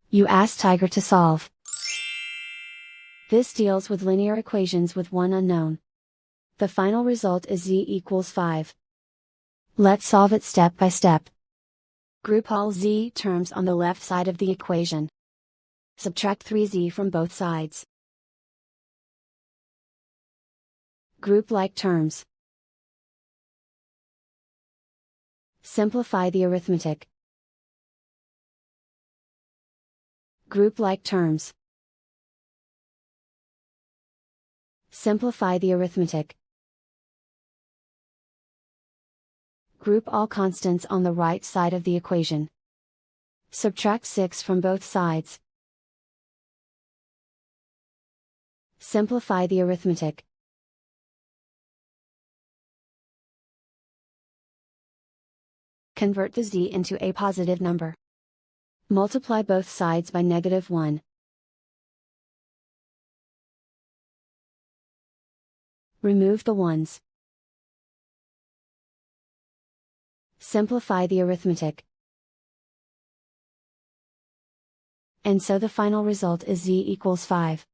You ask Tiger to solve. This deals with linear equations with one unknown. The final result is z equals 5. Let's solve it step by step. Group all z terms on the left side of the equation. Subtract 3z from both sides. Group like terms. Simplify the arithmetic. Group like terms. Simplify the arithmetic. Group all constants on the right side of the equation. Subtract 6 from both sides. Simplify the arithmetic. Convert the z into a positive number. Multiply both sides by -1. Remove the ones. Simplify the arithmetic. And so the final result is z equals 5.